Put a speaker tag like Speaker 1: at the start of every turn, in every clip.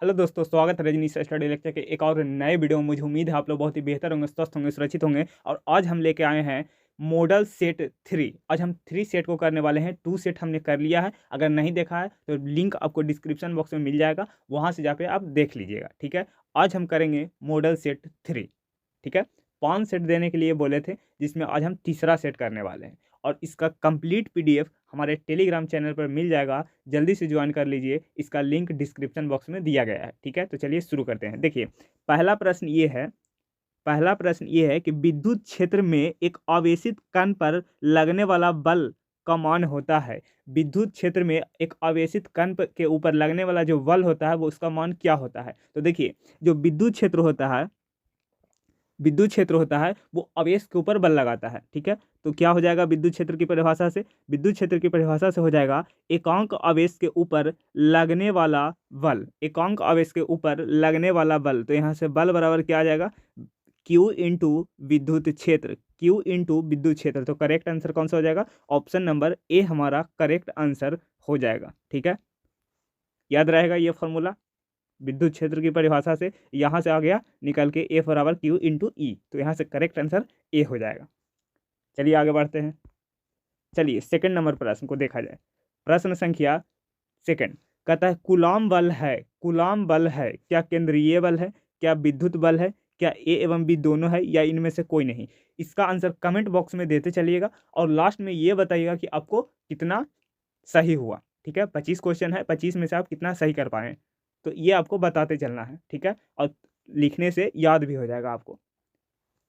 Speaker 1: Hello दोस्तों, स्वागत है रजनीश स्टडी लेक्चर के एक और नए वीडियो में। मुझे उम्मीद है आप लोग बहुत ही बेहतर होंगे, स्वस्थ होंगे, सुरक्षित होंगे। और आज हम लेके आए हैं मॉडल सेट 3। आज हम 3 सेट को करने वाले हैं। 2 सेट हमने कर लिया है। अगर नहीं देखा है तो लिंक आपको डिस्क्रिप्शन बॉक्स में मिल जाएगा, वहाँ से जाके आप देख लीजिएगा। ठीक है, आज हम करेंगे मॉडल सेट 3। ठीक है, 5 सेट देने के लिए बोले थे, जिसमें आज हम तीसरा सेट करने वाले हैं। और इसका कंप्लीट पीडीएफ हमारे टेलीग्राम चैनल पर मिल जाएगा, जल्दी से ज्वाइन कर लीजिए। इसका लिंक डिस्क्रिप्शन बॉक्स में दिया गया है। ठीक है, तो चलिए शुरू करते हैं। देखिए, पहला प्रश्न ये है कि विद्युत क्षेत्र में एक आवेशित कण पर लगने वाला बल का मान होता है। विद्युत क्षेत्र में एक आवेशित कण के ऊपर लगने वाला जो बल होता है वो उसका मान क्या होता है। तो देखिए, जो विद्युत क्षेत्र होता है वो आवेश के ऊपर बल लगाता है। ठीक है, तो क्या हो जाएगा विद्युत क्षेत्र की परिभाषा से? विद्युत क्षेत्र की परिभाषा से हो जाएगा एकांक आवेश के ऊपर लगने वाला बल। एकांक आवेश के ऊपर लगने वाला बल, तो यहाँ से बल बराबर क्या आ जाएगा? Q इंटू विद्युत क्षेत्र। Q इंटू विद्युत क्षेत्र। तो करेक्ट आंसर कौन सा हो जाएगा? ऑप्शन नंबर ए हमारा करेक्ट आंसर हो जाएगा। ठीक है, याद रहेगा ये फॉर्मूला। विद्युत क्षेत्र की परिभाषा से यहाँ से आ गया निकल के F बराबर Q इंटू ई, तो यहाँ से करेक्ट आंसर ए हो जाएगा। चलिए आगे बढ़ते हैं। चलिए सेकंड नंबर प्रश्न को देखा जाए। प्रश्न संख्या सेकंड कहता है कुलाम बल है क्या केंद्रीय बल है, क्या विद्युत बल है, क्या ए एवं बी दोनों है, या इनमें से कोई नहीं? इसका आंसर कमेंट बॉक्स में देते चलिएगा और लास्ट में ये बताइएगा कि आपको कितना सही हुआ। ठीक है, 25 क्वेश्चन है, 25 में से आप कितना सही कर पाए, तो ये आपको बताते चलना है। ठीक है, और लिखने से याद भी हो जाएगा आपको।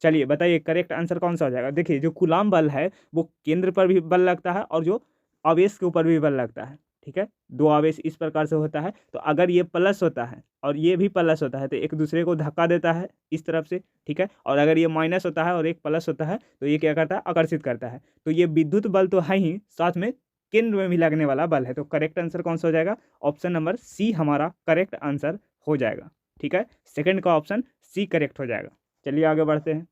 Speaker 1: चलिए बताइए करेक्ट आंसर कौन सा हो जाएगा। देखिए, जो कूलाम बल है वो केंद्र पर भी बल लगता है और जो आवेश के ऊपर भी बल लगता है। ठीक है, दो आवेश इस प्रकार से होता है, तो अगर ये प्लस होता है और ये भी प्लस होता है तो एक दूसरे को धक्का देता है इस तरफ से। ठीक है, और अगर ये माइनस होता है और एक प्लस होता है तो ये क्या करता है? आकर्षित करता है। तो ये विद्युत बल तो है ही, साथ में केंद्र में भी लगने वाला बल है। तो करेक्ट आंसर कौन सा हो जाएगा? ऑप्शन नंबर सी हमारा करेक्ट आंसर हो जाएगा। ठीक है, सेकंड का ऑप्शन सी करेक्ट हो जाएगा। चलिए आगे बढ़ते हैं।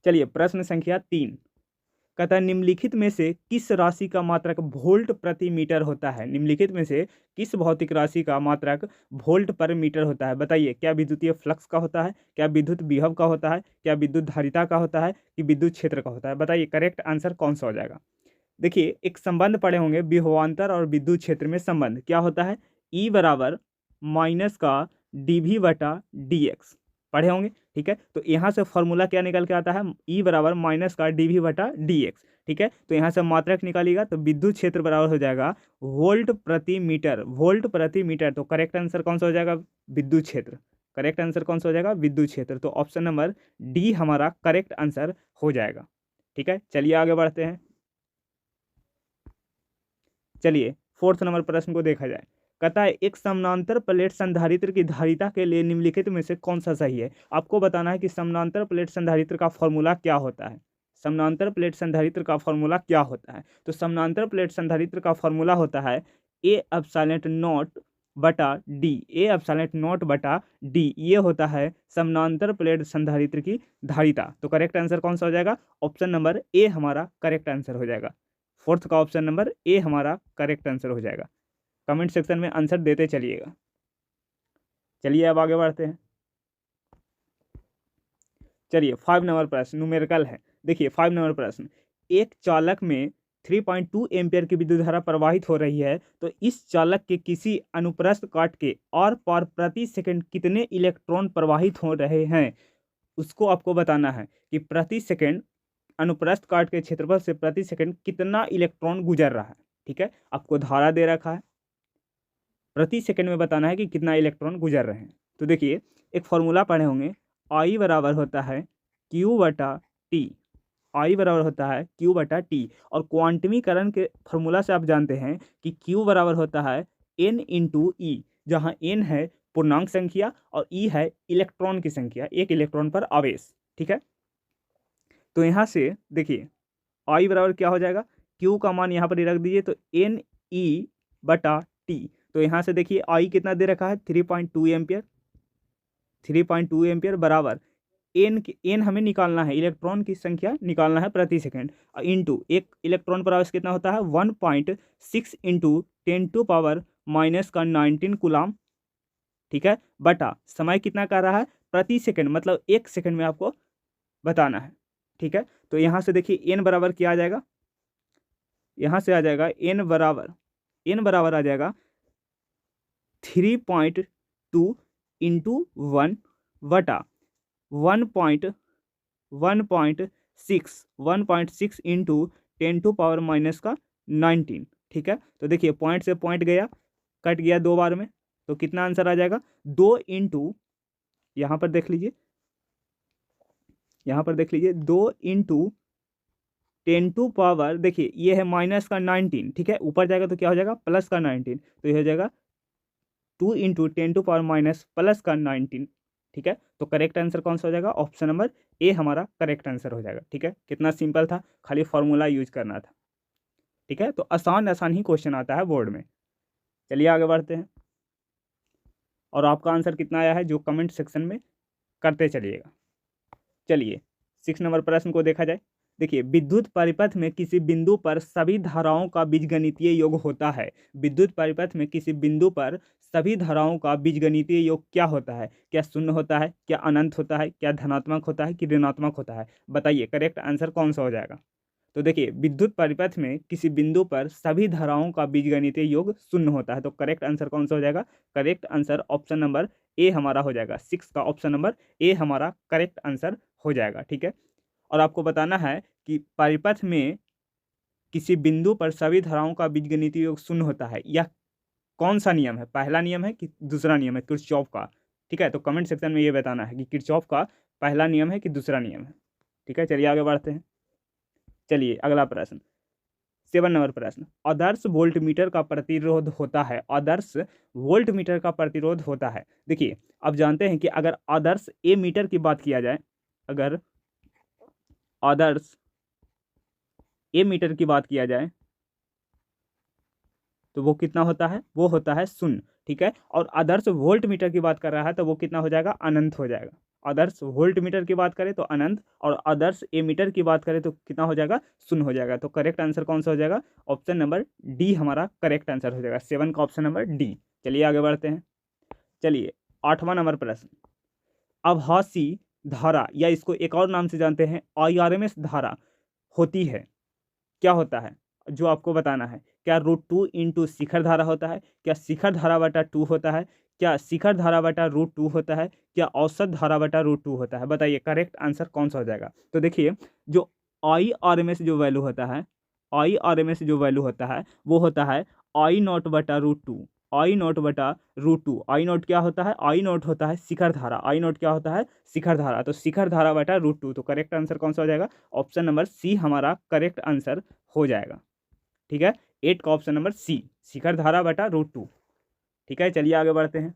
Speaker 1: चलिए प्रश्न संख्या 3 कहता है निम्नलिखित में से किस राशि का मात्रक वोल्ट प्रति मीटर होता है? निम्नलिखित में से किस भौतिक राशि का मात्रक वोल्ट पर मीटर होता है? बताइए, क्या विद्युतीय फ्लक्स का होता है, क्या विद्युत विभव का होता है, क्या विद्युत धारिता का होता है, कि विद्युत क्षेत्र का होता है? बताइए करेक्ट आंसर कौन सा हो जाएगा। देखिए, एक संबंध पढ़े होंगे विभवांतर और विद्युत क्षेत्र में संबंध क्या होता है? ई बराबर माइनस का dv बटा dx पढ़े होंगे। ठीक है, तो यहाँ से फॉर्मूला क्या निकल के आता है? ई बराबर माइनस का dv बटा dx। ठीक है, तो यहाँ से मात्रक निकालिएगा तो विद्युत क्षेत्र बराबर हो जाएगा वोल्ट प्रति मीटर। वोल्ट प्रति मीटर, तो करेक्ट आंसर कौन सा हो जाएगा? विद्युत क्षेत्र। करेक्ट आंसर कौन सा हो जाएगा? विद्युत क्षेत्र। तो ऑप्शन नंबर डी हमारा करेक्ट आंसर हो जाएगा। ठीक है, चलिए आगे बढ़ते हैं। चलिए फोर्थ नंबर प्रश्न को देखा जाए। कहता है एक समानांतर प्लेट संधारित्र की धारिता के लिए निम्नलिखित में से कौन सा सही है? आपको बताना है कि समानांतर प्लेट संधारित्र का फॉर्मूला क्या होता है। समानांतर प्लेट संधारित्र का फॉर्मूला क्या होता है? तो समानांतर प्लेट संधारित्र का फॉर्मूला होता है ए एप्सिलॉन नॉट बटा डी। ए एप्सिलॉन नॉट बटा डी ये होता है समानांतर प्लेट संधारित्र की धारिता। तो करेक्ट आंसर कौन सा हो जाएगा? ऑप्शन नंबर ए हमारा करेक्ट आंसर हो जाएगा। फोर्थ का ऑप्शन नंबर ए हमारा करेक्ट आंसर हो जाएगा। कमेंट सेक्शन में आंसर देते चलिएगा। चलिए अब आगे बढ़ते हैं। चलिए 5 नंबर प्रश्न न्यूमेरिकल है। देखिए 5 नंबर प्रश्न, एक चालक में 3.2 एम्पियर की विद्युत धारा प्रवाहित हो रही है, तो इस चालक के किसी अनुप्रस्थ काट के और पार प्रति सेकंड कितने इलेक्ट्रॉन प्रवाहित हो रहे हैं, उसको आपको बताना है कि प्रति सेकंड अनुप्रस्थ काट के क्षेत्रफल से प्रति सेकंड कितना इलेक्ट्रॉन गुजर रहा है। ठीक है, आपको धारा दे रखा है, प्रति सेकंड में बताना है कि कितना इलेक्ट्रॉन गुजर रहे हैं। तो देखिए, एक फॉर्मूला पढ़े होंगे, आई बराबर होता है क्यू बटा टी। आई बराबर होता है क्यू बटा टी, और क्वांटमीकरण के फॉर्मूला से आप जानते हैं कि क्यू बराबर होता है एन इंटू ई, जहाँ एन है पूर्णांक संख्या और ई है इलेक्ट्रॉन की संख्या, एक इलेक्ट्रॉन पर आवेश। ठीक है, तो यहाँ से देखिए आई बराबर क्या हो जाएगा? क्यू का मान यहाँ पर ही रख दीजिए, तो एन ई बटा टी। तो यहाँ से देखिए आई कितना दे रखा है? 3.2 एम्पियर। 3.2 एम्पियर बराबर एन हमें निकालना है, इलेक्ट्रॉन की संख्या निकालना है प्रति सेकंड, इंटू एक इलेक्ट्रॉन पर आवेश कितना होता है? 1.6 इंटू 10 टू पावर माइनस का 19 कूलाम। ठीक है, बटा समय कितना कह रहा है प्रति सेकंड, मतलब 1 सेकंड में आपको बताना है। ठीक है, तो यहाँ से देखिए n बराबर क्या आ जाएगा, यहाँ से आ जाएगा n बराबर आ जाएगा 3.2 इंटू 1 बटा 1.6 इंटू 10⁻⁻⁹। ठीक है, तो देखिए पॉइंट से पॉइंट गया, कट गया 2 बार में, तो कितना आंसर आ जाएगा 2 इंटू, यहाँ पर देख लीजिए, 2 इंटू 10⁻, देखिए ये है माइनस का 19, ठीक है, ऊपर जाएगा तो क्या हो जाएगा प्लस का 19, तो ये हो जाएगा 2 इंटू 10⁻⁻ प्लस का 19। ठीक है, तो करेक्ट आंसर कौन सा हो जाएगा, ऑप्शन नंबर ए हमारा करेक्ट आंसर हो जाएगा। ठीक है, कितना सिंपल था, खाली फॉर्मूला यूज करना था। ठीक है, तो आसान ही क्वेश्चन आता है बोर्ड में। चलिए आगे बढ़ते हैं, और आपका आंसर कितना आया है जो कमेंट सेक्शन में करते चलिएगा। चलिए 6 नंबर प्रश्न को देखा जाए। देखिए, विद्युत परिपथ में किसी बिंदु पर सभी धाराओं का बीजगणितीय योग होता है। विद्युत परिपथ में किसी बिंदु पर सभी धाराओं का बीजगणितीय योग क्या होता है, क्या शून्य होता है, क्या अनंत होता है, क्या धनात्मक होता है कि ऋणात्मक होता है, बताइए करेक्ट आंसर कौन सा हो जाएगा। तो देखिए, विद्युत परिपथ में किसी बिंदु पर सभी धाराओं का बीजगणितीय योग शून्य होता है, तो करेक्ट आंसर कौन सा हो जाएगा, correct answer option number A हमारा हो जाएगा। 6 का ऑप्शन नंबर ए हमारा करेक्ट आंसर हो जाएगा। ठीक है, और आपको बताना है कि परिपथ में किसी बिंदु पर सभी धाराओं का बीजगणितीय योग शून्य होता है, यह कौन सा नियम है, पहला नियम है कि दूसरा नियम है किरचॉफ का। ठीक है, तो कमेंट सेक्शन में ये बताना है कि किरचॉफ का पहला नियम है कि दूसरा नियम है। ठीक है, चलिए आगे बढ़ते हैं। चलिए अगला प्रश्न, 7 नंबर प्रश्न, आदर्श वोल्टमीटर का प्रतिरोध होता है। आदर्श वोल्टमीटर का प्रतिरोध होता है। देखिए, अब जानते हैं कि अगर आदर्श ए मीटर की बात किया जाए, अगर आदर्श ए मीटर की बात किया जाए तो वो कितना होता है, वो होता है 0। ठीक है, और आदर्श वोल्ट मीटर की बात कर रहा है तो वो कितना हो जाएगा, अनंत हो जाएगा। आदर्श वोल्ट मीटर की बात करें तो अनंत, और आदर्श ए मीटर की बात करें तो कितना हो जाएगा, 0 हो जाएगा। तो करेक्ट आंसर कौन सा हो जाएगा, ऑप्शन नंबर डी हमारा करेक्ट आंसर हो जाएगा। 7 का ऑप्शन नंबर डी। चलिए आगे बढ़ते हैं। चलिए 8वां नंबर प्रश्न, आभासी धारा या इसको एक और नाम से जानते हैं IRMS धारा होती है, क्या होता है जो आपको बताना है। क्या √2 इंटू शिखर धारा होता है, क्या शिखर धारा बटा 2 होता है, क्या शिखर धारा बटा √2 होता है, क्या औसत धारा बटा √2 होता है, बताइए करेक्ट आंसर कौन सा हो जाएगा। तो देखिए, जो IRMS जो वैल्यू होता है, IRMS जो वैल्यू होता है वो होता है I0 बटा √2, I0 बटा √2। I0 क्या होता है, I0 होता है शिखर धारा, I0 क्या होता है शिखर धारा, तो शिखर धारा बटा √2। तो करेक्ट आंसर कौन सा हो जाएगा, ऑप्शन नंबर सी हमारा करेक्ट आंसर हो जाएगा। ठीक है, 8 का ऑप्शन नंबर सी, शिखर धारा बटा √2। ठीक है, चलिए आगे बढ़ते हैं।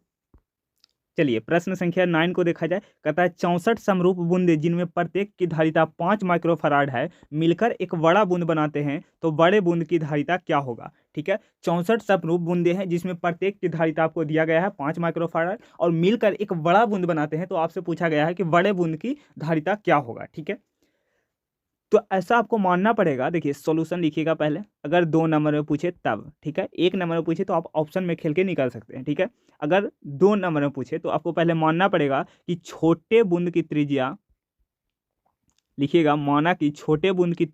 Speaker 1: चलिए प्रश्न संख्या 9 को देखा जाए। कहता है 64 समरूप बूंदे जिनमें प्रत्येक की धारिता 5 माइक्रोफराड है मिलकर एक बड़ा बूंद बनाते हैं, तो बड़े बूंद की धारिता क्या होगा। ठीक है, 64 समरूप बूंदे हैं जिसमें प्रत्येक की धारिता आपको दिया गया है 5 माइक्रोफराड, और मिलकर एक बड़ा बूंद बनाते हैं, तो आपसे पूछा गया है कि बड़े बूंद की धारिता क्या होगा। ठीक है, तो ऐसा आपको मानना पड़ेगा। देखिए सॉल्यूशन लिखिएगा पहले, अगर 2 नंबर में पूछे तब। ठीक है, 1 नंबर में पूछे तो आप ऑप्शन में खेल के निकाल सकते हैं। ठीक है, अगर 2 नंबर में पूछे तो आपको पहले मानना पड़ेगा कि छोटे बूंद की त्रिज्या, लिखिएगा माना कि छोटे बूंद की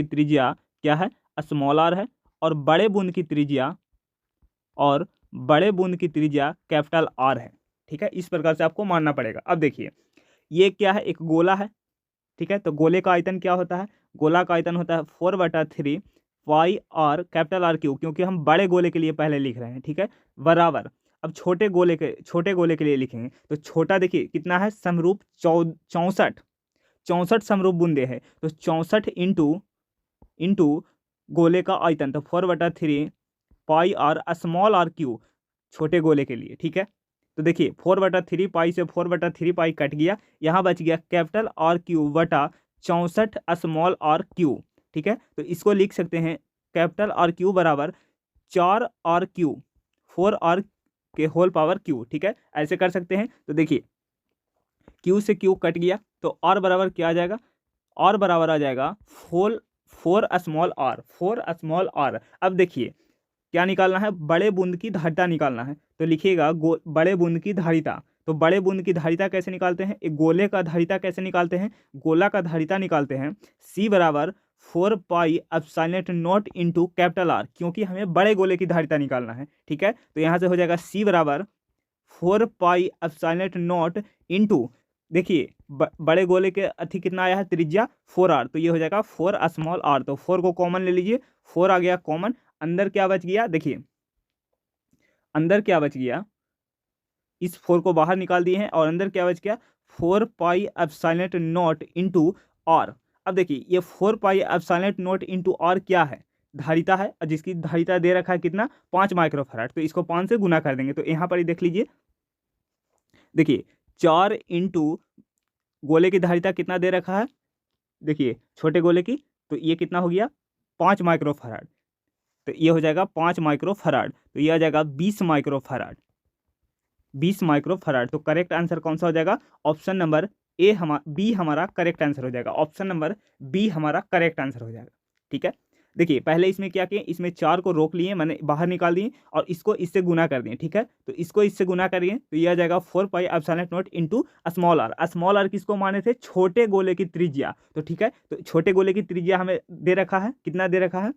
Speaker 1: त्रिज्या क्या है, स्मॉल आर है, और बड़े बूंद की त्रिज्या कैपिटल आर है। ठीक है, इस प्रकार से आपको मानना पड़ेगा। अब देखिए, ये क्या है, एक गोला है। ठीक है, तो गोले का आयतन क्या होता है, गोला का आयतन होता है 4/3 पाई आर कैपिटल आर क्यू, क्योंकि हम बड़े गोले के लिए पहले लिख रहे हैं। ठीक है, बराबर अब छोटे गोले के लिए लिखेंगे, तो छोटा देखिए कितना है, समरूप 64 समरूप बूंदे हैं, तो 64 इंटू गोले का आयतन, तो 4/3 पाई आर स्मॉल आर क्यू छोटे गोले के लिए। ठीक है, तो देखिए 4/3 पाई से 4/3 पाई कट गया, यहाँ बच गया कैपिटल आर क्यू बटा 64 स्मॉल आर क्यू। ठीक है, तो इसको लिख सकते हैं कैपिटल आर क्यू बराबर 4R क्यू, 4R के होल पावर क्यू। ठीक है, ऐसे कर सकते हैं। तो देखिए क्यू से क्यू कट गया, तो आर बराबर क्या आ जाएगा, आर बराबर आ जाएगा 4 स्मॉल आर। अब देखिए क्या निकालना है, बड़े बूंद की धारिता निकालना है। तो लिखिएगा बड़े बूंद की धारिता। तो बड़े बूंद की धारिता कैसे निकालते हैं, एक गोले का धारिता कैसे निकालते हैं, गोला का धारिता निकालते हैं C बराबर 4 pi epsilon not into capital R, क्योंकि हमें बड़े गोले की धारिता निकालना है। ठीक है, तो यहाँ से हो जाएगा C बराबर 4 पाई एप्सिलॉन नॉट इंटू, देखिए बड़े गोले के अति कितना आया है, त्रिज्या 4R, तो ये हो जाएगा 4 स्मॉल r। तो 4 को कॉमन ले लीजिए, 4 आ गया कॉमन, अंदर क्या बच गया, देखिए अंदर क्या बच गया, इस 4 को बाहर निकाल दिए हैं और अंदर क्या बच गया, 4 pi epsilon not into R। अब देखिए ये 4 pi epsilon not into R क्या है, धारिता है, और जिसकी धारिता दे रखा है कितना, 5 माइक्रोफैराड। तो इसको 5 से गुना कर देंगे। तो यहाँ पर ही देख लीजिए, देखिए 4 इंटू गोले की धारिता कितना दे रखा है, देखिए छोटे गोले की, तो ये कितना हो गया, 5 माइक्रोफैराड। तो ये हो जाएगा 5 माइक्रोफैराड, तो ये आ जाएगा 20 माइक्रोफैराड, 20 माइक्रोफैराड। तो करेक्ट आंसर कौन सा हो जाएगा, ऑप्शन नंबर बी हमारा करेक्ट आंसर हो जाएगा। ऑप्शन नंबर बी हमारा करेक्ट आंसर हो जाएगा। ठीक है, देखिए पहले इसमें क्या किए, इसमें 4 को रोक लिए, मैंने बाहर निकाल दिए और इसको इससे गुना कर दिए। ठीक है, तो इसको इससे गुना करिए तो ये आ जाएगा 4 pi epsilon not into small r। Small r किसको माने थे, छोटे गोले की त्रिज्या। तो ठीक है, तो छोटे गोले की त्रिज्या हमें दे रखा है, कितना दे रखा है,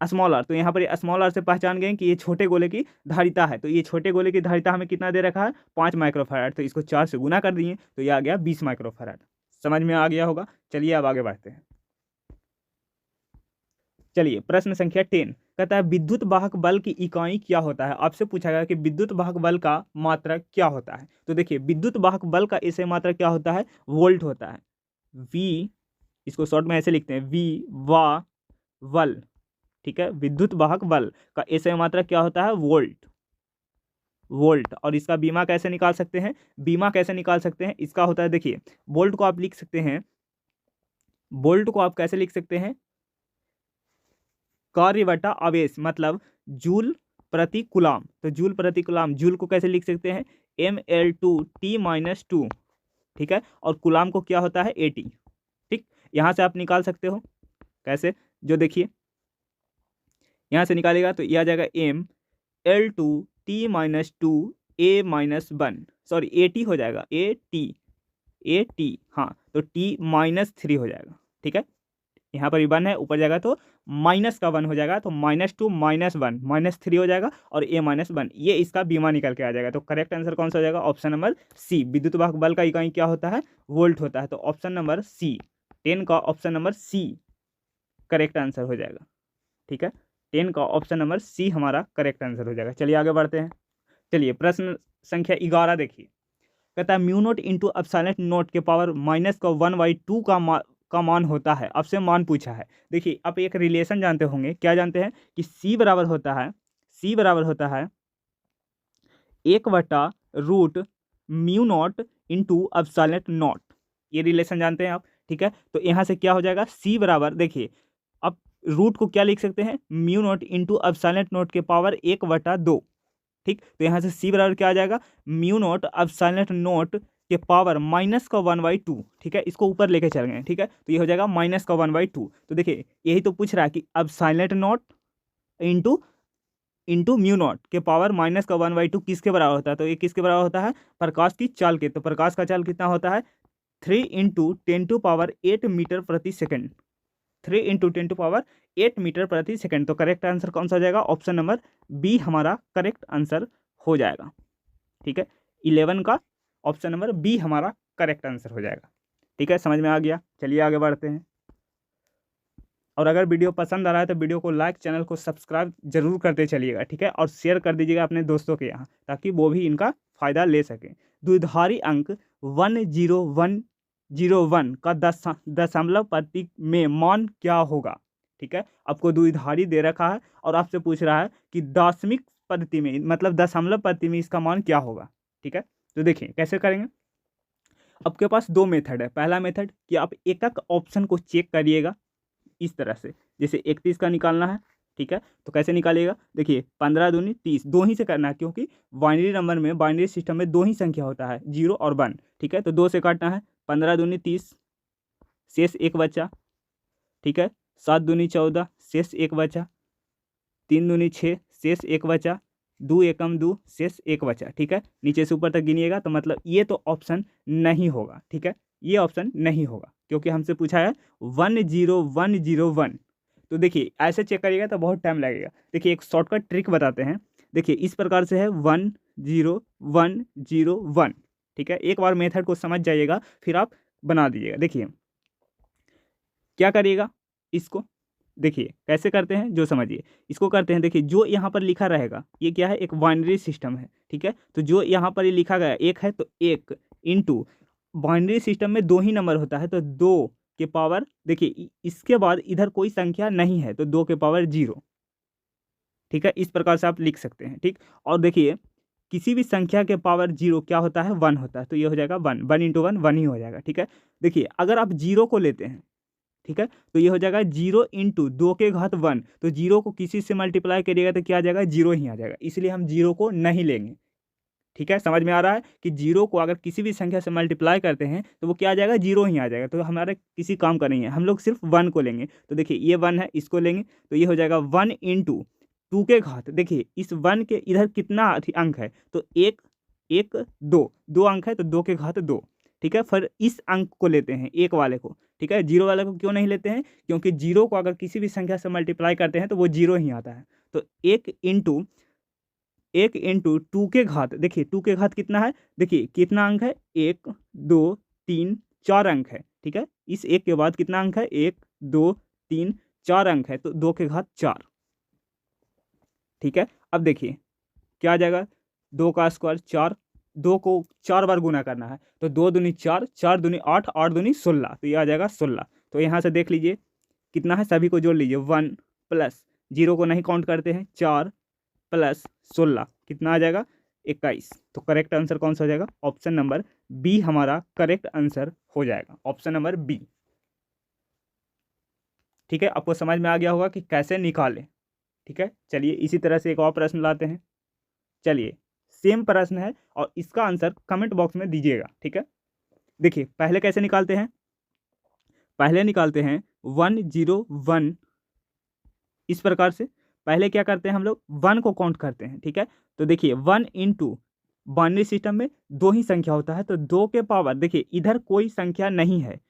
Speaker 1: स्मॉल r। तो यहाँ पर स्मॉल r से पहचान गए कि ये छोटे गोले की धारिता है। तो ये छोटे गोले की धारिता हमें कितना दे रखा है, 5 माइक्रोफैराड। तो इसको 4 से गुना कर दिए तो ये आ गया 20 माइक्रोफैराड। समझ में आ गया होगा। चलिए अब आगे बढ़ते हैं। चलिए प्रश्न संख्या 10 कहता है विद्युत वाहक बल की इकाई क्या होता है। आपसे पूछा गया कि विद्युत वाहक बल का मात्रक क्या होता है। तो देखिए विद्युत वाहक बल का ऐसे मात्रक क्या होता है, वोल्ट होता है। V, इसको शॉर्ट में ऐसे लिखते हैं, V वा वल। ठीक है, विद्युत वाहक बल का ऐसे मात्रक क्या होता है, वोल्ट, वोल्ट। और इसका बीमा कैसे निकाल सकते हैं, बीमा कैसे निकाल सकते हैं, इसका होता है, देखिए वोल्ट को आप लिख सकते हैं, वोल्ट को आप कैसे लिख सकते हैं, कार्य बटा आवेश, मतलब जूल प्रति कुलाम। तो जूल प्रति कुलाम, जूल को कैसे लिख सकते हैं, mL2T-2। ठीक है, और कुलाम को क्या होता है, AT। ठीक, यहाँ से आप निकाल सकते हो, कैसे, जो देखिए यहाँ से निकालेगा तो यह आ जाएगा mL2T-2A-1, सॉरी AT हो जाएगा, AT, हाँ, तो T-3 हो जाएगा। ठीक है, यहाँ पर 1 है, ऊपर जाएगा तो माइनस का 1 हो जाएगा, तो -2 -1 -3 हो जाएगा, और A-1 ये इसका बीमा निकल के आ जाएगा। तो करेक्ट आंसर कौन सा हो जाएगा, ऑप्शन नंबर C। विद्युत वाहक बल का इकाई क्या होता है, वोल्ट होता है। तो ऑप्शन नंबर C, 10 का option number C correct answer हो जाएगा। ठीक है, 10 का ऑप्शन नंबर C हमारा करेक्ट आंसर हो जाएगा। चलिए आगे बढ़ते हैं। चलिए प्रश्न संख्या 11 देखिए, कहता है mu naught into epsilon note के पावर -1/2 का मान होता है। आपसे मान पूछा है। देखिए आप एक रिलेशन जानते होंगे, क्या जानते हैं कि C बराबर होता है, C बराबर होता है root mu naught into epsilon naught. ये रिलेशन जानते हैं आप। ठीक है, तो यहाँ से क्या हो जाएगा, C बराबर, देखिए अब रूट को क्या लिख सकते हैं, mu naught into epsilon not के पावर 1/2। ठीक, तो यहाँ से C बराबर क्या आ जाएगा, म्यू नॉट एप्सिलॉन नॉट के पावर -1/2। ठीक है, इसको ऊपर लेके चल गए। ठीक है, तो ये हो जाएगा -1/2। तो देखिए यही तो पूछ रहा है कि epsilon not into mu naught के पावर -1/2 किसके बराबर होता है। तो ये किसके बराबर होता है, प्रकाश की चाल के। तो प्रकाश का चाल कितना होता है, 3 × 10⁸ मीटर प्रति सेकेंड, 3 × 10⁸ मीटर प्रति सेकेंड। तो करेक्ट आंसर कौन सा हो जाएगा, ऑप्शन नंबर बी हमारा करेक्ट आंसर हो जाएगा। ठीक है, 11 का ऑप्शन नंबर बी हमारा करेक्ट आंसर हो जाएगा। ठीक है, समझ में आ गया। चलिए आगे बढ़ते हैं। और अगर वीडियो पसंद आ रहा है तो वीडियो को लाइक, चैनल को सब्सक्राइब जरूर करते चलिएगा। ठीक है, और शेयर कर दीजिएगा अपने दोस्तों के यहाँ, ताकि वो भी इनका फ़ायदा ले सकें। द्विधारी अंक 10101 का दशमलव प्रतीक में मान क्या होगा। ठीक है, आपको द्विधारी दे रखा है और आपसे पूछ रहा है कि दशमिक पद्धति में, मतलब दशमलव पद्धति में इसका मान क्या होगा। ठीक है, तो देखिए कैसे करेंगे। आपके पास 2 मेथड है। पहला मेथड कि आप एक एक ऑप्शन को चेक करिएगा इस तरह से, जैसे 31 का निकालना है। ठीक है, तो कैसे निकालिएगा, देखिए 15 दूनी 30, 2 ही से करना है, क्योंकि बाइनरी नंबर में, बाइनरी सिस्टम में 2 ही संख्या होता है, 0 और 1। ठीक है, तो 2 से काटना है, 15 दूनी 30, शेष 1 बचा। ठीक है, 7 दूनी 14, शेष 1 बचा। 3 दूनी 6, शेष 1 बचा, 2 एकम 2, शेष 1 बचा। ठीक है, नीचे से ऊपर तक गिनिएगा तो मतलब ये तो ऑप्शन नहीं होगा। ठीक है, ये ऑप्शन नहीं होगा क्योंकि हमसे पूछा है 10101। तो देखिए ऐसे चेक करिएगा तो बहुत टाइम लगेगा। देखिए एक शॉर्टकट ट्रिक बताते हैं। देखिए इस प्रकार से है 10101। ठीक है, एक बार मेथड को समझ जाइएगा फिर आप बना दीजिएगा। देखिए क्या करिएगा, इसको देखिए कैसे करते हैं जो समझिए। इसको करते हैं, देखिए जो यहाँ पर लिखा रहेगा ये क्या है, एक बाइनरी सिस्टम है। ठीक है, तो जो यहाँ पर ये लिखा गया एक है तो एक इंटू, बाइनरी सिस्टम में 2 ही नंबर होता है तो 2 के पावर, देखिए इसके बाद इधर कोई संख्या नहीं है तो 2 के पावर 0। ठीक है, इस प्रकार से आप लिख सकते हैं। ठीक, और देखिए किसी भी संख्या के पावर 0 क्या होता है, 1 होता है, तो ये हो जाएगा 1, 1 इंटू 1 1 ही हो जाएगा। ठीक है, देखिए अगर आप 0 को लेते हैं, ठीक है, तो ये हो जाएगा 0 इंटू 2 के घात 1, तो 0 को किसी से मल्टीप्लाई करिएगा तो क्या आ जाएगा, 0 ही आ जाएगा, इसलिए हम 0 को नहीं लेंगे। ठीक है, समझ में आ रहा है कि 0 को अगर किसी भी संख्या से मल्टीप्लाई करते हैं तो वो क्या आ जाएगा, 0 ही आ जाएगा, तो हमारे किसी काम का नहीं है, हम लोग सिर्फ 1 को लेंगे। तो देखिए ये 1 है, इसको लेंगे तो ये हो जाएगा 1 इंटू 2 के घात, देखिए इस 1 के इधर कितना अंक है, तो 1 1 2, 2 अंक है तो 2 के घात 2। ठीक है, फिर इस अंक को लेते हैं, एक वाले को। ठीक है, 0 वाले को क्यों नहीं लेते हैं, क्योंकि 0 को अगर किसी भी संख्या से मल्टीप्लाई करते हैं तो वो 0 ही आता है। तो 1 इंटू 2 के घात, देखिए 2 के घात कितना है, देखिए कितना अंक है, 1 2 3 4 अंक है। ठीक है, इस 1 के बाद कितना अंक है, 1 2 3 4 अंक है तो 2 के घात 4। ठीक है, अब देखिए क्या आ जाएगा, 2 का स्क्वायर 4, 2 को 4 बार गुना करना है तो 2 दूनी 4, 4 दूनी 8, 8 दूनी 16, तो ये आ जाएगा 16। तो यहाँ से देख लीजिए कितना है, सभी को जोड़ लीजिए, 1 प्लस 0 को नहीं काउंट करते हैं, 4 प्लस 16 कितना आ जाएगा, 21। तो करेक्ट आंसर कौन सा हो जाएगा, ऑप्शन नंबर बी हमारा करेक्ट आंसर हो जाएगा, ऑप्शन नंबर बी। ठीक है, आपको समझ में आ गया होगा कि कैसे निकालें। ठीक है, चलिए इसी तरह से एक और प्रश्न लाते हैं। चलिए सेम प्रश्न है और इसका आंसर कमेंट बॉक्स में दीजिएगा। ठीक है, देखिए पहले कैसे निकालते हैं, पहले निकालते हैं 101, इस प्रकार से पहले क्या करते हैं हम लोग, 1 को काउंट करते हैं। ठीक है, तो देखिए 1 इंटू, बाइनरी सिस्टम में 2 ही संख्या होता है तो 2 के पावर, देखिए इधर कोई संख्या नहीं है,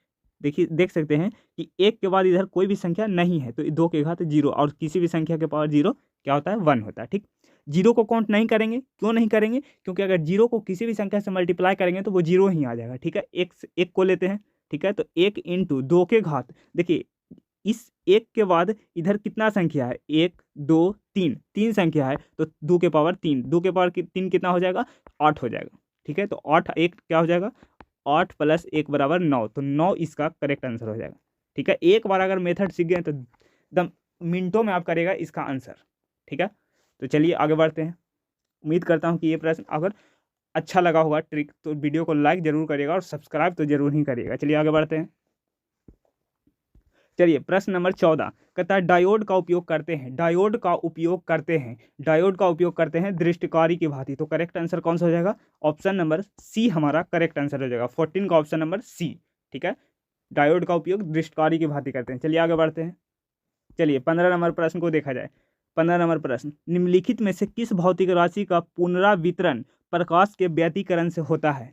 Speaker 1: देखिए देख सकते हैं कि 1 के बाद इधर कोई भी संख्या नहीं है तो 2 के घात 0, और किसी भी संख्या के पावर 0 क्या होता है, 1 होता है। ठीक, 0 को काउंट नहीं करेंगे, क्यों नहीं करेंगे, क्योंकि अगर 0 को किसी भी संख्या से मल्टीप्लाई करेंगे तो वो 0 ही आ जाएगा। ठीक है, एक को लेते हैं। ठीक है, तो 1 इंटू 2 के घात, देखिए इस 1 के बाद इधर कितना संख्या है, 1 2 3, 3 संख्या है तो 2 के पावर 3, 2 के पावर 3 कितना हो जाएगा, 8 हो जाएगा। ठीक है, तो 8 1 क्या हो जाएगा, 8 प्लस 1 बराबर 9, तो 9 इसका करेक्ट आंसर हो जाएगा। ठीक है, एक बार अगर मेथड सीख गए तो एकदम मिनटों में आप करेगा इसका आंसर। ठीक है, तो चलिए आगे बढ़ते हैं। उम्मीद करता हूँ कि ये प्रश्न अगर अच्छा लगा होगा ट्रिक तो वीडियो को लाइक जरूर करिएगा और सब्सक्राइब तो जरूर ही करिएगा। चलिए आगे बढ़ते हैं। चलिए प्रश्न नंबर 14 कहता है डायोड का उपयोग करते हैं, डायोड का उपयोग करते हैं, डायोड का उपयोग करते हैं दृष्टिकारी की भांति। तो करेक्ट आंसर कौन सा हो जाएगा, ऑप्शन नंबर सी हमारा करेक्ट आंसर हो जाएगा, 14 का ऑप्शन नंबर सी। ठीक है, डायोड का उपयोग दृष्टिकारी की भांति करते हैं। चलिए आगे बढ़ते हैं। चलिए 15 नंबर प्रश्न को देखा जाए। 15 नंबर प्रश्न, निम्नलिखित में से किस भौतिक राशि का पुनरावितरण प्रकाश के व्यतिकरण से होता है,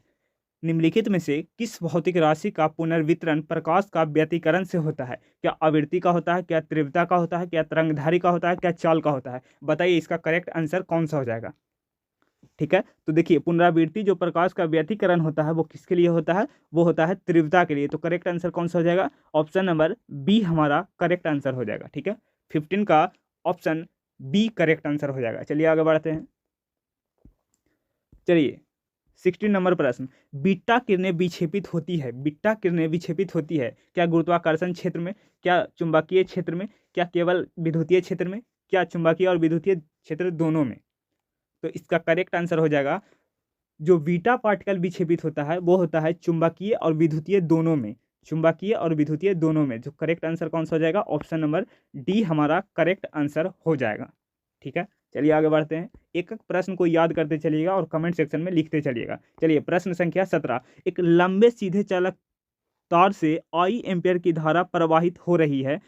Speaker 1: निम्नलिखित में से किस भौतिक राशि का पुनर्वितरण प्रकाश का व्यतिकरण से होता है, क्या आवृत्ति का होता है, क्या तीव्रता का होता है, क्या तरंगधारी का होता है, क्या चाल का होता है, बताइए इसका करेक्ट आंसर कौन सा हो जाएगा। ठीक है, तो देखिए पुनरावृत्ति जो प्रकाश का व्यतिकरण होता है वो किसके लिए होता है, वो होता है तीव्रता के लिए। तो करेक्ट आंसर कौन सा हो जाएगा, ऑप्शन नंबर बी हमारा करेक्ट आंसर हो जाएगा। ठीक है, 15 का ऑप्शन बी करेक्ट आंसर हो जाएगा। चलिए आगे बढ़ते हैं। चलिए 16 नंबर प्रश्न, बीटा किरणें विक्षेपित होती है, बीटा किरणें विक्षेपित होती है क्या गुरुत्वाकर्षण क्षेत्र में, क्या चुंबकीय क्षेत्र में, क्या केवल विद्युतीय क्षेत्र में, क्या चुंबकीय और विद्युतीय क्षेत्र दोनों में। तो इसका करेक्ट आंसर हो जाएगा, जो बीटा पार्टिकल विक्षेपित होता है वो होता है चुंबकीय और विद्युतीय दोनों में, चुंबकीय और विद्युतीय दोनों में। जो करेक्ट आंसर कौन सा हो जाएगा, ऑप्शन नंबर डी हमारा करेक्ट आंसर हो जाएगा। ठीक है, चलिए आगे बढ़ते हैं। एक एक प्रश्न को याद करते चलिएगा और कमेंट सेक्शन में लिखते चलिएगा। चलिए प्रश्न संख्या 17, एक लंबे सीधे चालक तार से आई एम्पियर की धारा प्रवाहित हो रही है,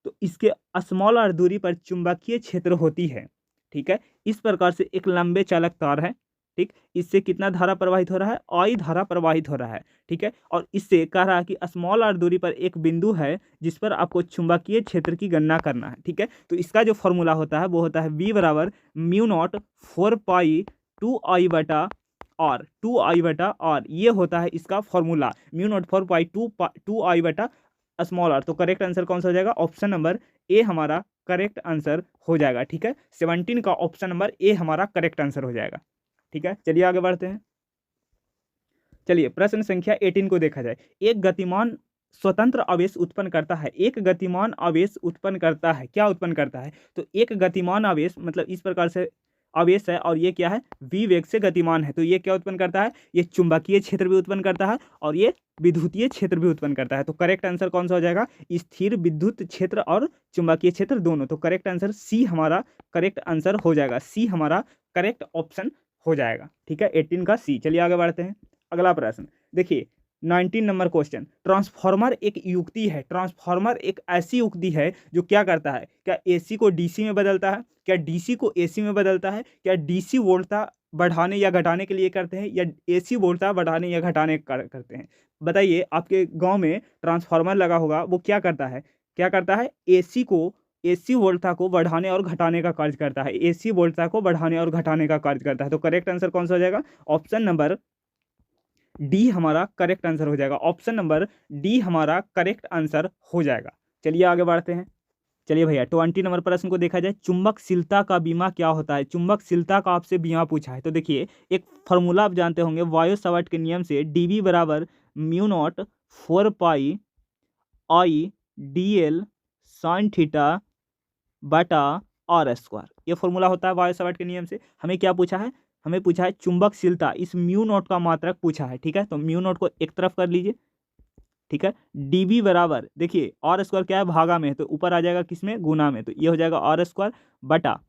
Speaker 1: तो इसके स्मॉल आर दूरी पर चुंबकीय क्षेत्र होती है। ठीक है, इस प्रकार से एक लंबे चालक तार है। ठीक, इससे कितना धारा प्रवाहित हो रहा है, आई धारा प्रवाहित हो रहा है। ठीक है, और इससे कह रहा है कि स्मॉल आर दूरी पर एक बिंदु है जिस पर आपको चुंबकीय क्षेत्र की गणना करना है। ठीक है, तो इसका जो फॉर्मूला होता है वो होता है V बराबर म्यू नॉट 4 पाई 2I बटा आर, 2I बटा आर, ये होता है इसका फॉर्मूला, म्यू नॉट 4 पाई 2I बटा स्मॉल आर। तो करेक्ट आंसर कौन सा हो जाएगा, ऑप्शन नंबर ए हमारा करेक्ट आंसर हो जाएगा। ठीक है, 17 का ऑप्शन नंबर ए हमारा करेक्ट आंसर हो जाएगा। ठीक है, चलिए आगे बढ़ते हैं। चलिए प्रश्न संख्या 18 को देखा जाए। एक गतिमान स्वतंत्र आवेश उत्पन्न करता है, एक गतिमान आवेश उत्पन्न करता है, क्या उत्पन्न करता है, तो एक गतिमान आवेश मतलब इस प्रकार से आवेश है और ये क्या है, v वेग से गतिमान है, तो ये क्या उत्पन्न करता है, ये चुंबकीय क्षेत्र भी उत्पन्न करता है और ये विद्युतीय क्षेत्र भी उत्पन्न करता है। तो करेक्ट आंसर कौन सा हो जाएगा, स्थिर विद्युत क्षेत्र और चुंबकीय क्षेत्र दोनों। तो करेक्ट आंसर सी हमारा करेक्ट आंसर हो जाएगा, सी हमारा करेक्ट ऑप्शन हो जाएगा। ठीक है, 18 का सी। चलिए आगे बढ़ते हैं। अगला प्रश्न देखिए, 19 नंबर क्वेश्चन। ट्रांसफार्मर एक युक्ति है, ट्रांसफार्मर एक ऐसी युक्ति है जो क्या करता है, क्या एसी को डीसी में बदलता है, क्या डीसी को एसी में बदलता है, क्या डीसी वोल्टता बढ़ाने या घटाने के लिए करते हैं, या एसी वोल्टता बढ़ाने या घटाने करते हैं। बताइए, आपके गांव में ट्रांसफार्मर लगा होगा, वो क्या करता है, क्या करता है, एसी वोल्टता को बढ़ाने और घटाने का कार्य करता है, एसी वोल्टता को बढ़ाने और घटाने का कार्य करता है। तो करेक्ट आंसर कौन सा हो जाएगा, ऑप्शन नंबर डी हमारा करेक्ट आंसर हो जाएगा, ऑप्शन नंबर डी हमारा करेक्ट आंसर हो जाएगा। चलिए आगे बढ़ते हैं। चलिए भैया 20 नंबर प्रश्न को देखा जाए। चुंबकशीलता का बीमा क्या होता है, चुंबकशीलता का आपसे बीमा पूछा है। तो देखिए, एक फॉर्मूला आप जानते होंगे वायो सावर्ट के नियम से, डीबी बराबर mu naught 4 pi I D L sine theta बटा आर स्क्वायर, ये फॉर्मूला होता है वायो सावर्ट के नियम से। हमें क्या पूछा है, हमें पूछा है चुंबकशीलता, इस म्यू नॉट का मात्रक पूछा है। ठीक है, तो म्यू नॉट को एक तरफ कर लीजिए। ठीक है, डीबी बराबर देखिए आर स्क्वायर क्या है, भागा में है, तो ऊपर आ जाएगा किसमें, गुना में, तो ये हो जाएगा आर स्क्वायर बटा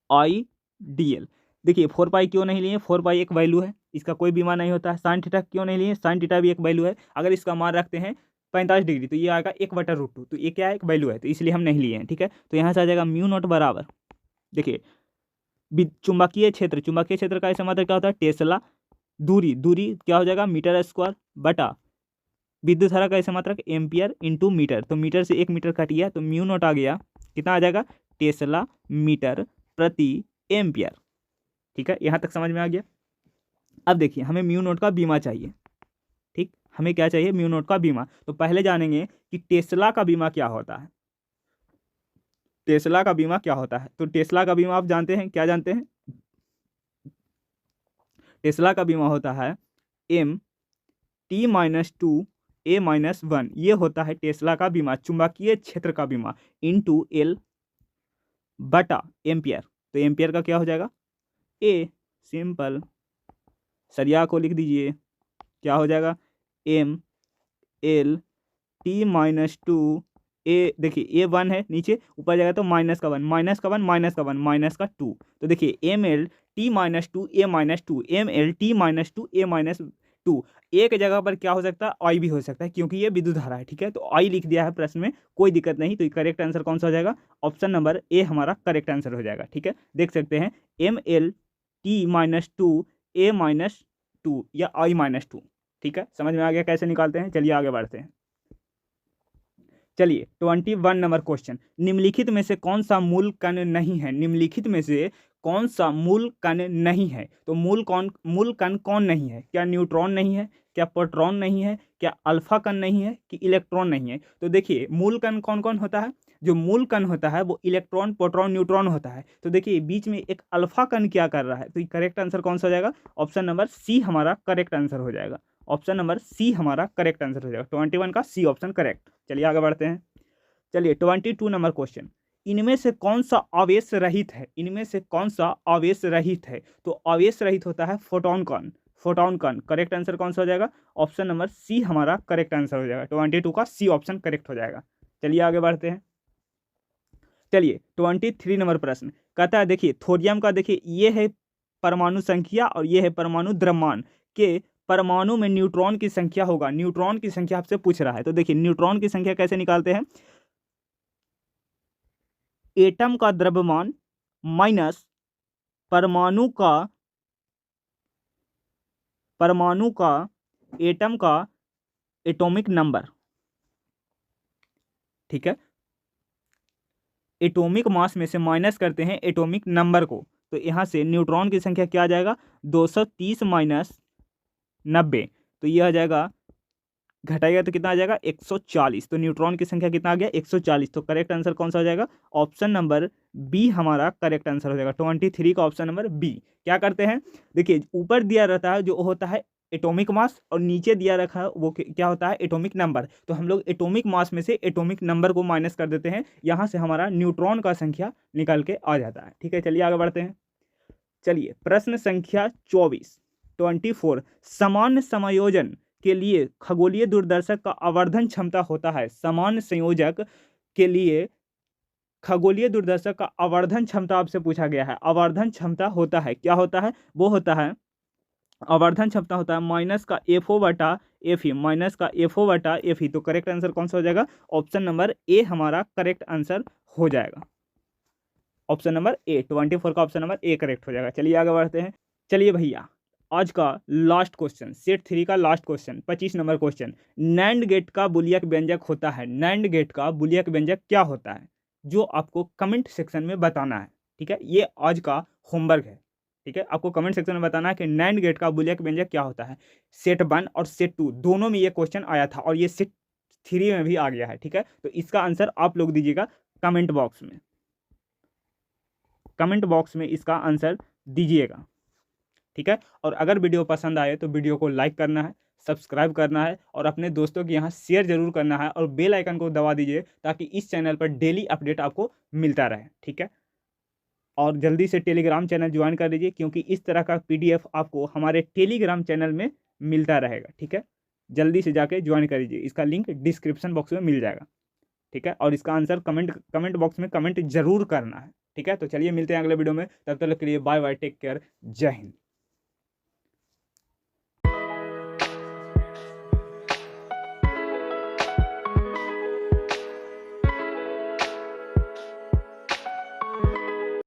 Speaker 1: आई डी एल। देखिए 4 पाई क्यों नहीं लिए, 4 पाई एक वैल्यू है, इसका कोई बीमा नहीं होता है। साइन थीटा क्यों नहीं लिए, साइन थीटा भी एक वैल्यू है, अगर इसका मान रखते हैं 45 डिग्री तो ये आएगा 1/√2, तो ये क्या है, एक वैल्यू है, तो इसलिए हम नहीं लिए हैं। ठीक है, तो यहाँ से आ जाएगा म्यू नॉट बराबर, देखिए चुंबकीय क्षेत्र का ऐसा मतलब क्या होता है, टेस्ला, दूरी क्या हो जाएगा, मीटर स्क्वायर बटा विद्युत धारा का ऐसा मात्रक एम्पियर इंटू मीटर, तो मीटर से 1 मीटर कट गया, तो म्यू नॉट आ गया, कितना आ जाएगा, टेस्ला मीटर प्रति एम्पियर। ठीक है, यहाँ तक समझ में आ गया। अब देखिए, हमें म्यू नॉट का बीमा चाहिए। ठीक, हमें क्या चाहिए, म्यू नॉट का बीमा। तो पहले जानेंगे कि टेस्ला का बीमा क्या होता है, टेस्ला का बीमा क्या होता है। तो टेस्ला का बीमा आप जानते हैं, क्या जानते हैं, टेस्ला का बीमा होता है MT-2A-1, ये होता है टेस्ला का बीमा, चुंबकीय क्षेत्र का बीमा, इंटू एल बटा एम्पियर। तो एम्पियर का क्या हो जाएगा, ए, सिंपल, सरिया को लिख दीजिए, क्या हो जाएगा, ML-T-2 ए, देखिए A1 है नीचे, ऊपर जाएगा तो माइनस का 1 माइनस का 1 माइनस का 1 माइनस का 2, तो देखिए ML-T-2A-2, ML-T-2A-2, एक जगह पर क्या हो सकता है, आई भी हो सकता है, क्योंकि ये विद्युत धारा है। ठीक है, तो आई लिख दिया है प्रश्न में, कोई दिक्कत नहीं। तो करेक्ट आंसर कौन सा हो जाएगा, ऑप्शन नंबर ए हमारा करेक्ट आंसर हो जाएगा। ठीक है, देख सकते हैं ML-T-2A-2 या I-2। ठीक है, समझ में आ गया कैसे निकालते हैं। चलिए आगे बढ़ते हैं। चलिए 21 नंबर क्वेश्चन। निम्नलिखित में से कौन सा मूल कण नहीं है, निम्नलिखित में से कौन सा मूल कण नहीं है। तो मूल कण कौन नहीं है, क्या न्यूट्रॉन नहीं है, क्या प्रोटॉन नहीं है, क्या अल्फा कण नहीं है, कि इलेक्ट्रॉन नहीं है। तो देखिए मूल कण कौन कौन होता है, जो मूल कण होता है वो इलेक्ट्रॉन, प्रोटॉन, न्यूट्रॉन होता है। तो देखिए बीच में एक अल्फा कण क्या कर रहा है, तो करेक्ट आंसर कौन सा हो जाएगा, ऑप्शन नंबर सी हमारा करेक्ट आंसर हो जाएगा, ऑप्शन नंबर सी हमारा करेक्ट आंसर हो जाएगा। 21 का सी ऑप्शन करेक्ट। चलिए आगे बढ़ते हैं। चलिए 22 नंबर क्वेश्चन। इनमें से कौन सा आवेश रहित है, इनमें से कौन सा आवेश रहित है। तो आवेश रहित होता है फोटोन कण, फोटोन कण। करेक्ट आंसर कौन सा हो जाएगा, ऑप्शन नंबर सी हमारा करेक्ट आंसर हो जाएगा। 22 का सी ऑप्शन करेक्ट हो जाएगा। चलिए आगे बढ़ते हैं। चलिए 23 नंबर प्रश्न कहता है, देखिए थोरियम का, देखिए ये है परमाणु संख्या और ये है परमाणु द्रव्यमान के परमाणु में न्यूट्रॉन की संख्या होगा, न्यूट्रॉन की संख्या आपसे पूछ रहा है। तो देखिए न्यूट्रॉन की संख्या कैसे निकालते हैं, एटम का द्रव्यमान माइनस परमाणु का एटम का एटॉमिक नंबर, ठीक है। एटॉमिक मास में से माइनस करते हैं एटॉमिक नंबर को, तो यहाँ से न्यूट्रॉन की संख्या क्या आ जाएगा, 230 माइनस 90, तो ये आ जाएगा, घटाएगा तो कितना आ जाएगा 140, तो न्यूट्रॉन की संख्या कितना आ गया 140, तो करेक्ट आंसर कौन सा हो जाएगा, ऑप्शन नंबर बी हमारा करेक्ट आंसर हो जाएगा। 23 का ऑप्शन नंबर बी। क्या करते हैं, देखिए ऊपर दिया रहता है जो होता है एटॉमिक मास, और नीचे दिया रखा है वो क्या होता है एटॉमिक नंबर, तो हम लोग एटॉमिक मास में से एटॉमिक नंबर को माइनस कर देते हैं, यहाँ से हमारा न्यूट्रॉन का संख्या निकल के आ जाता है, ठीक है। चलिए आगे बढ़ते हैं। चलिए प्रश्न संख्या 24 सामान्य समायोजन के लिए खगोलीय दूरदर्शक का आवर्धन क्षमता होता है, सामान्य संयोजक के लिए खगोलीय दूरदर्शक का आवर्धन क्षमता आपसे पूछा गया है। आवर्धन क्षमता होता है, क्या होता है, वो होता है आवर्धन क्षमता होता है माइनस का FO बटा FE, माइनस का FO बटा FE, तो करेक्ट आंसर कौन सा हो जाएगा, ऑप्शन नंबर ए हमारा करेक्ट आंसर हो जाएगा। ऑप्शन नंबर ए, 24 का ऑप्शन नंबर ए करेक्ट हो जाएगा। चलिए आगे बढ़ते हैं। चलिए भैया आज का लास्ट क्वेश्चन, सेट 3 का last question, 25 number question, NAND gate का बुलियक व्यंजक होता है, नैंड गेट का बुलियक व्यंजक क्या होता है, जो आपको कमेंट सेक्शन में बताना है, ठीक है। ये आज का होमवर्क है, ठीक है। आपको कमेंट सेक्शन में बताना है कि नैंड गेट का बुलियक व्यंजक क्या होता है। सेट 1 और सेट 2 दोनों में ये क्वेश्चन आया था, और ये सेट 3 में भी आ गया है, ठीक है। तो इसका आंसर आप लोग दीजिएगा कमेंट बॉक्स में, कमेंट बॉक्स में इसका आंसर दीजिएगा, ठीक है। और अगर वीडियो पसंद आए तो वीडियो को लाइक करना है, सब्सक्राइब करना है, और अपने दोस्तों के यहाँ शेयर जरूर करना है, और बेल आइकन को दबा दीजिए ताकि इस चैनल पर डेली अपडेट आपको मिलता रहे, ठीक है। और जल्दी से टेलीग्राम चैनल ज्वाइन कर लीजिए, क्योंकि इस तरह का PDF आपको हमारे टेलीग्राम चैनल में मिलता रहेगा, ठीक है। जल्दी से जाके ज्वाइन कर लीजिए, इसका लिंक डिस्क्रिप्शन बॉक्स में मिल जाएगा, ठीक है। और इसका आंसर कमेंट बॉक्स में कमेंट जरूर करना है, ठीक है। तो चलिए मिलते हैं अगले वीडियो में, तब तक के लिए बाय बाय, टेक केयर, जय हिंद।